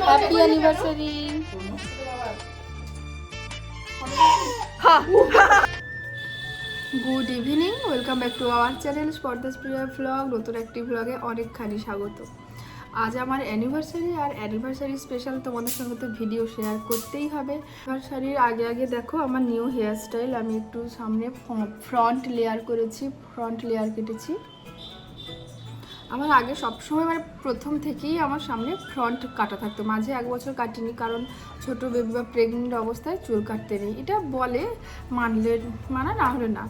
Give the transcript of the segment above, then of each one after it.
Happy anniversary. Good evening, welcome back to our channel Spardha's Priya vlog. নতুন একটি ভ্লগে অনেকখানি স্বাগত। আজ আমার অ্যানিভার্সারি, আর অ্যানিভার্সারি স্পেশাল তোমাদের সঙ্গে তো ভিডিও শেয়ার করতেই হবে। অ্যানিভার্সারির আগে আগে দেখো আমার নিউ হেয়ার স্টাইল। আমি একটু সামনে ফ্রন্ট লেয়ার করেছি, ফ্রন্ট লেয়ার কেটেছি। আমার আগে সবসময় মানে প্রথম থেকেই আমার সামনে ফ্রন্ট কাটা থাকতো, মাঝে 1 বছর কাটিনি, কারণ ছোটো বেবি বা প্রেগনেন্ট অবস্থায় চুল কাটতে নেই, এটা বলে, মানলে মানা, না হলে না।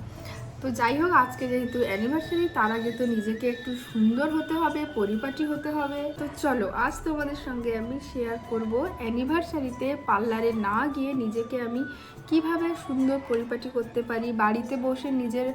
তো যাই হোক, আজকে যেহেতু অ্যানিভার্সারি, তার আগে তো নিজেকে একটু সুন্দর হতে হবে, পরিপাটি হতে হবে। তো চলো আজ তোমাদের সঙ্গে আমি শেয়ার করব অ্যানিভার্সারিতে পার্লারে না গিয়ে নিজেকে আমি কিভাবে সুন্দর পরিপাটি করতে পারি, বাড়িতে বসে নিজের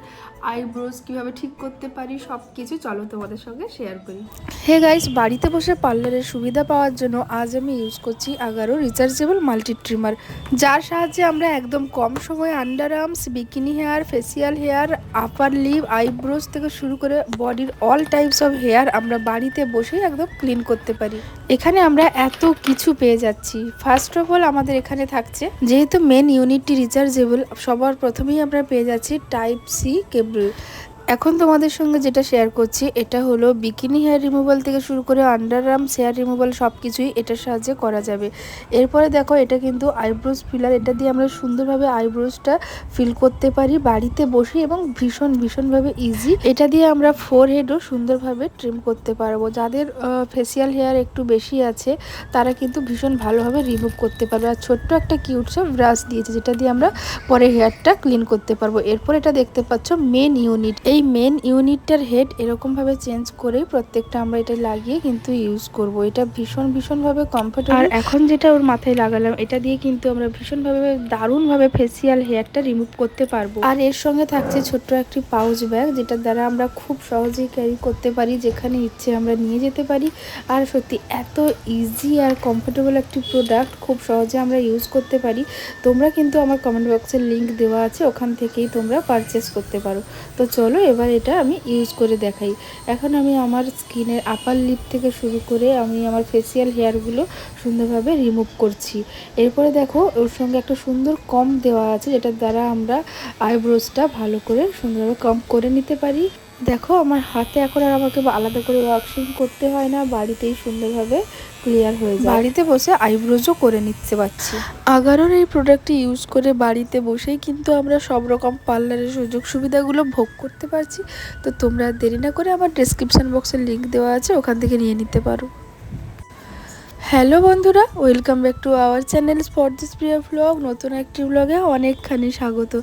আইব্রোজ কিভাবে ঠিক করতে পারি, সব কিছু চলো তোমাদের সঙ্গে শেয়ার করি। হে গাইস, বাড়িতে বসে পার্লারের সুবিধা পাওয়ার জন্য আজ আমি ইউজ করছি আগারো রিচার্জেবল মাল্টি ট্রিমার, যার সাহায্যে আমরা একদম কম সময়ে underarms, bikini hair, facial hair, upper lip, eyebrows থেকে শুরু করে বডির অল টাইপস অফ হেয়ার আমরা বাড়িতে বসেই একদম ক্লিন করতে পারি। এখানে আমরা এত কিছু পেয়ে যাচ্ছি। ফার্স্ট অফ অল আমাদের এখানে থাকছে, যেহেতু মেন ইউনিটটি রিচার্জেবল, সবার প্রথমেই আমরা পেয়ে যাচ্ছি টাইপ সি কেবল। এখন তোমাদের সঙ্গে যেটা শেয়ার করছি এটা হলো বিকিনি হেয়ার রিমুভাল থেকে শুরু করে আন্ডার আর্মস হেয়ার রিমুভাল সব কিছুই এটার সাহায্যে করা যাবে। এরপরে দেখো, এটা কিন্তু আইব্রোজ ফিলার, এটা দিয়ে আমরা সুন্দরভাবে আইব্রোজটা ফিল করতে পারি বাড়িতে বসে, এবং ভীষণভাবে ইজি। এটা দিয়ে আমরা ফোরহেডও সুন্দরভাবে ট্রিম করতে পারবো। যাদের ফেসিয়াল হেয়ার একটু বেশি আছে তারা কিন্তু ভীষণ ভালোভাবে রিমুভ করতে পারবে। আর ছোট্ট একটা কিউট সব ব্রাশ দিয়েছে, যেটা দিয়ে আমরা পরে হেয়ারটা ক্লিন করতে পারবো। এরপর এটা দেখতে পাচ্ছ মেন ইউনিট। এই মেন ইউনিটটার হেড এরকমভাবে চেঞ্জ করে প্রত্যেকটা আমরা এটা লাগিয়ে কিন্তু ইউজ করব। এটা ভীষণভাবে কমফোর্টেবল। আর এখন যেটা ওর মাথায় লাগালাম, এটা দিয়ে কিন্তু আমরা ভীষণভাবে দারুণভাবে ফেসিয়াল হেয়ারটা রিমুভ করতে পারবো। আর এর সঙ্গে থাকছে ছোট্ট একটি পাউচ ব্যাগ, যেটার দ্বারা আমরা খুব সহজেই ক্যারি করতে পারি, যেখানে ইচ্ছে আমরা নিয়ে যেতে পারি। আর সত্যি এত ইজি আর কমফোর্টেবল একটি প্রোডাক্ট, খুব সহজে আমরা ইউজ করতে পারি। তোমরা কিন্তু আমার কমেন্ট বক্সের লিঙ্ক দেওয়া আছে, ওখান থেকেই তোমরা পারচেস করতে পারো। তো চলো এবার এটা আমি ইউজ করে দেখাই। এখন আমি আমার স্কিনের আপার লিপ থেকে শুরু করে আমি আমার ফেসিয়াল হেয়ারগুলো সুন্দরভাবে রিমুভ করছি। এরপরে দেখো, ওর সঙ্গে একটা সুন্দর কম দেওয়া আছে, যেটার দ্বারা আমরা আইব্রোজটা ভালো করে সুন্দরভাবে কম করে নিতে পারি। দেখো, আমার হাতে এখন আর আমাকে আলাদা করে ওয়াশিং করতে হয় না, বাড়িতেই সুন্দরভাবে ক্লিয়ার হয়ে যায়। বাড়িতে বসে আইব্রোজও করে নিতে পারছি। আগারোর এই প্রোডাক্টটি ইউজ করে বাড়িতে বসেই কিন্তু আমরা সব রকম পার্লারের সুযোগ সুবিধাগুলো ভোগ করতে পারছি। তো তোমরা দেরি না করে আমার ডেসক্রিপশন বক্সের লিঙ্ক দেওয়া আছে, ওখান থেকে নিয়ে নিতে পারো। হ্যালো বন্ধুরা, welcome back to our channel Spardha's Priya vlog. নতুন একটি ভ্লগে অনেকখানি স্বাগত।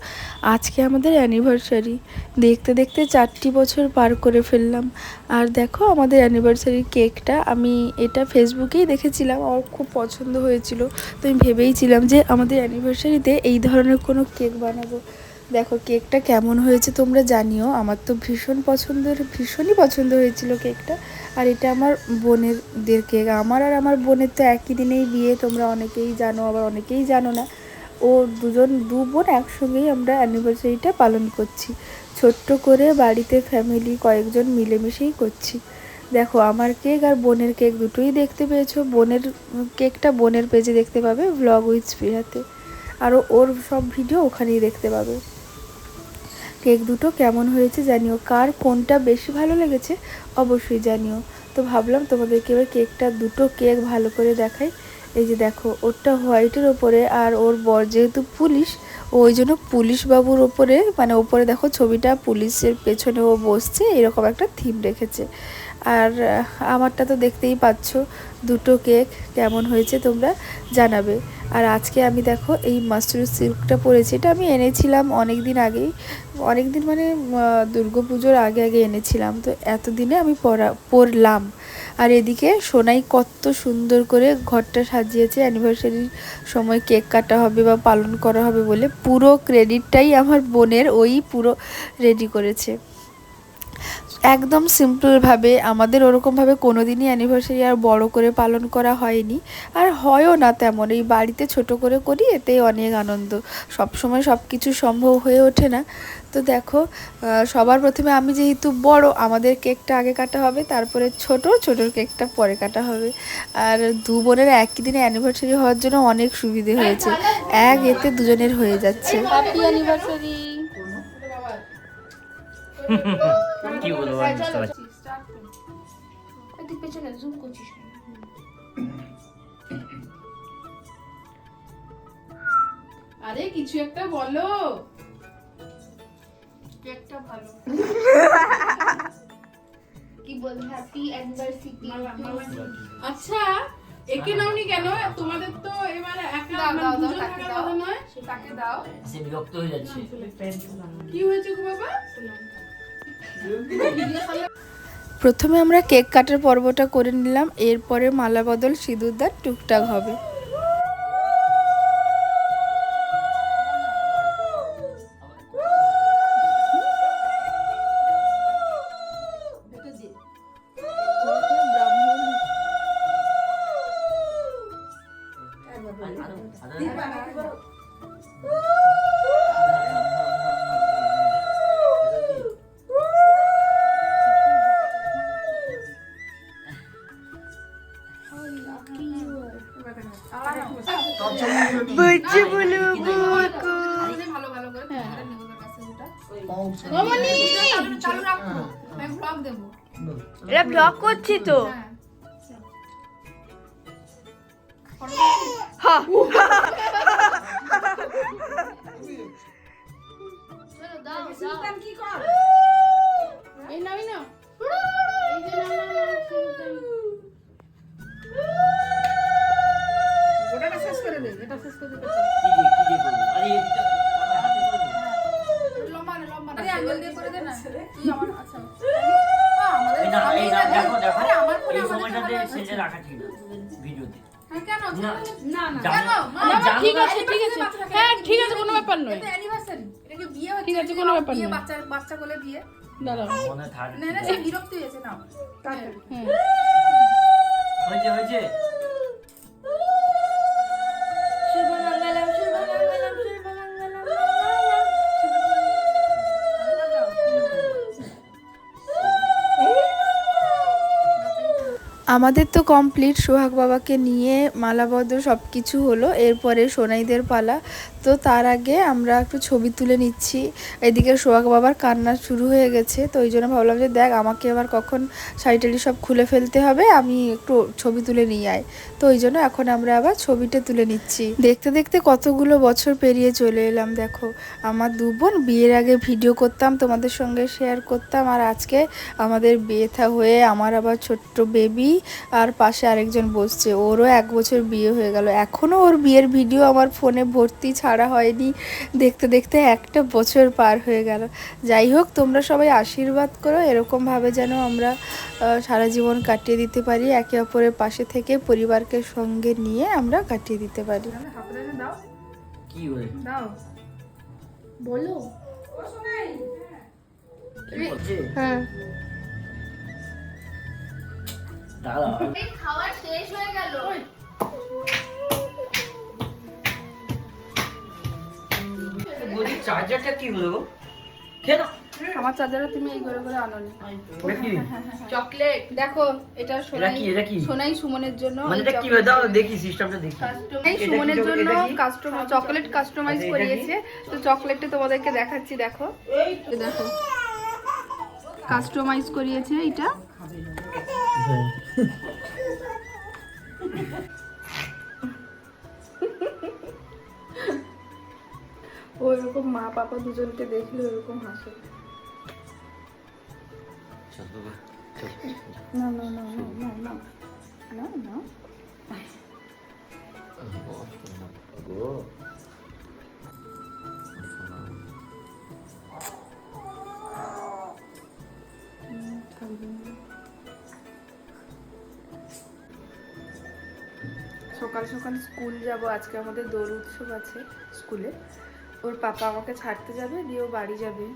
আজকে আমাদের অ্যানিভার্সারি, দেখতে দেখতে 4টি বছর পার করে ফেললাম। আর দেখো, আমাদের অ্যানিভার্সারি কেকটা আমি এটা ফেসবুকেই দেখেছিলাম, আমার খুব পছন্দ হয়েছিল। তো আমি ভেবেইছিলাম যে আমাদের অ্যানিভার্সারিতে এই ধরনের কোনো কেক বানাবো। দেখো কেকটা কেমন হয়েছে তোমরা জানিও। আমার তো ভীষণই পছন্দ হয়েছিল কেকটা। আর এটা আমার বোনেরদের কেক। আমার আর আমার বোনের তো একই দিনেই বিয়ে, তোমরা অনেকেই জানো, আবার অনেকেই জানো না। ও দু বোন একসঙ্গেই আমরা অ্যানিভার্সারিটা পালন করছি, ছোট্ট করে বাড়িতে ফ্যামিলি কয়েকজন মিলেমিশেই করছি। দেখো, আমার কেক আর বোনের কেক দুটোই দেখতে পেয়েছো। বোনের কেকটা বোনের পেজে দেখতে পাবে, ভ্লগ উইথ স্পৃহাতে, আর ওর সব ভিডিও ওখানেই দেখতে পাবে। কেক দুটো কেমন হয়েছে জানিও, কার কোনটা বেশি ভালো লেগেছে অবশ্যই জানিও। তো ভাবলাম তোমাদেরকে এবার দুটো কেক ভালো করে দেখাই। এই যে দেখো, ওরটা হোয়াইটের ওপরে, আর ওর বর যেহেতু পুলিশ, ওই জন্য পুলিশ বাবুর ওপরে, মানে ওপরে দেখো ছবিটা, পুলিশের পেছনে ও বসছে, এরকম একটা থিম রেখেছে। আর আমারটা তো দেখতেই পাচ্ছ। দুটো কেক কেমন হয়েছে তোমরা জানাবে। আর আজকে আমি দেখো এই মাশরুম সিল্কটা পরেছি, এটা আমি এনেছিলাম অনেক দিন আগেই, অনেক দিন মানে দুর্গাপুজোর আগে এনেছিলাম। তো এতদিনে আমি পরলাম। আর এদিকে সোনাই কত সুন্দর করে ঘরটা সাজিয়েছে। অ্যানিভার্সারির সময় কেক কাটা হবে বা পালন করা হবে বলে পুরো ক্রেডিটটাই আমার বোনের, ওই পুরো রেডি করেছে। একদম সিম্পলভাবে, আমাদের ওরকমভাবে কোনো দিনই অ্যানিভার্সারি আর বড় করে পালন করা হয়নি, আর হয়ও না তেমন। এই বাড়িতে ছোট করে করি, এতেই অনেক আনন্দ। সব সময় সব কিছু সম্ভব হয়ে ওঠে না। তো দেখো, সবার প্রথমে আমি যেহেতু বড়, আমাদের কেকটা আগে কাটা হবে, তারপরে ছোটোর কেকটা পরে কাটা হবে। আর দু বোনের একই দিনে অ্যানিভার্সারি হওয়ার জন্য অনেক সুবিধে হয়েছে, এক এতে দুজনের হয়ে যাচ্ছে। Happy anniversary. কি বলবো আমি বুঝতে পারছি। পেছনে জুম করছিস। আরে কিছু একটা বলো, একটা ভালো কি বল, হ্যাপি অ্যানিভার্সারি। আচ্ছা, একে নাওনি কেন? তোমাদের তো এবারে একা দাও দুজন তাকে থাকার দাও, কথা নয়। তাকে দাও। সে বিরক্ত হয়ে যাচ্ছে। কি হয়েছে গো বাবা? প্রথমে আমরা কেক কাটার পর্বটা করে নিলাম, এরপরে মালা বদল সিঁদুরদান টুকটাক হবে। বুঝছি বলু বুকু। ভালো ভালো করে নিগোদের কাছে ওটা মামনি, চালু রাখো, আমি ব্লগ দেব। এটা ব্লগ করছি তো। হ্যাঁ, চলো দাও দাও। কি কর? এই নাও, এই নাও। এই যে নাও, নাও, নাও, সুলতান। গোটাটা শেষ করে দে, এটা শেষ করে দে। কি দিয়ে করবো? আরে এটা আমার হাতে করে দে। লম্বা না আরে আঙ্গুল দিয়ে করে দে না, তুই আমার আচ্ছা আমাদের এই না, এই না, দেখো দেখো আরে আমার ফোনে এই আমাদের সময়টাতে ক্যামেরা সেটা রাখা ঠিক না ভিডিওতে। হ্যাঁ কেন না না, না। জানো না, না, জানো ঠিক না, আছে, ঠিক আছে। হ্যাঁ, ঠিক আছে, কোনো ব্যাপার নয়। এটা অ্যানিভার্সারি, এটা কি বিয়ে হচ্ছে? ঠিক আছে, কোনো ব্যাপার বিয়ে, নয়। বাচ্চা কোলে বিয়ে। দাঁড়াও। মনে থাক। না না, সে বিরক্ত হয়েছে নাও। হ্যাঁ। হয়েছে হয়েছে। শুভমঙ্গলম শুভমঙ্গলম শুভমঙ্গলম। আমাদের তো কমপ্লিট, সোহাগ বাবাকে নিয়ে মালাবদল সব কিছু হলো, এরপরে সোনাইদের পালা। তো তার আগে আমরা একটু ছবি তুলে নিচ্ছি। এদিকে সোহাগ বাবার কান্না শুরু হয়ে গেছে, তো ওই জন্য ভাবলাম যে দেখ আমাকে এবার কখন শাড়িটাড়ি সব খুলে ফেলতে হবে, আমি একটু ছবি তুলে নিয়ে আয়। তো ওই জন্য এখন আমরা আবার ছবিটা তুলে নিচ্ছি। দেখতে দেখতে কতগুলো বছর পেরিয়ে চলে এলাম। দেখো, আমার দু বোন বিয়ের আগে ভিডিও করতাম, তোমাদের সঙ্গে শেয়ার করতাম, আর আজকে আমাদের বিয়ে থা হয়ে আমার আবার ছোট্ট বেবি, আর পাশে আরেকজন বসছে, ওরও 1 বছর বিয়ে হয়ে গেল। এখনও ওর বিয়ের ভিডিও আমার ফোনে ভর্তি, ছাড়া হয়নি। দেখতে দেখতে 1টা বছর পার হয়ে গেল। যাই হোক, তোমরা সবাই আশীর্বাদ করো, এরকমভাবে যেন আমরা সারা জীবন কাটিয়ে দিতে পারি, একে অপরের পাশে থেকে পরিবারকে সঙ্গে নিয়ে আমরা কাটিয়ে দিতে পারি। কি হয়ে দাও বলো। কি করছে? হ্যাঁ, দাঁড়া এই খাবার শেষ হয়ে গেল। বলি চার্জারটা কি হলো? কেন আমার চার্জারে তুমি এই করে করে আনো নি। এটা কি? চকলেট দেখো, এটা এটা কি? সোনাই সুমনের জন্য। মানে এটা কি দাও দেখি সিস্টেমটা দেখি। এই সুমনের জন্য চকলেট কাস্টমাইজ আচ্ছা, এটা কি? করিয়েছে। তো চকলেটটা তোমাদেরকে দেখাচ্ছি, দেখো এই দেখো কাস্টমাইজ করিয়েছে এটা। ও এরকম মা পাপা দুজনকে দেখলে এরকম হাসে। না না না না না না না না। সকাল সকাল স্কুল যাব, আজকে আমাদের দৌড় উৎসব আছে স্কুলে। ওর পাপা আমাকে ছাড়তে যাবে, দিয়ে ও বাড়ি যাবে।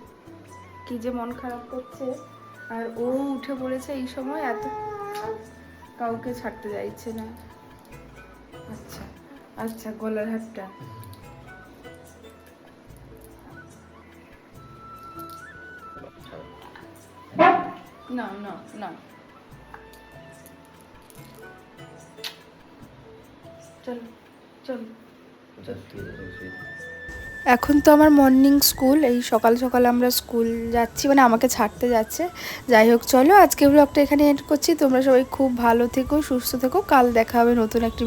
কি যে মন খারাপ করছে, আর ও উঠে পড়েছে এই সময়, এত কাউকে ছাড়তে চাইছে না। আচ্ছা আচ্ছা, গলার হাতটা না না না, চলো চলো। আচ্ছা ঠিক আছে, শুয়ে থাক। এখন তো আমার মর্নিং স্কুল, এই সকাল সকাল আমরা স্কুল যাচ্ছি, মানে আমাকে ছাড়তে যাচ্ছে। যাই হোক, চলো আজকে ব্লগটা এখানে এন্ড করছি। তোমরা সবাই খুব ভালো থেকো, সুস্থ থেকো। কাল দেখা হবে নতুন একটি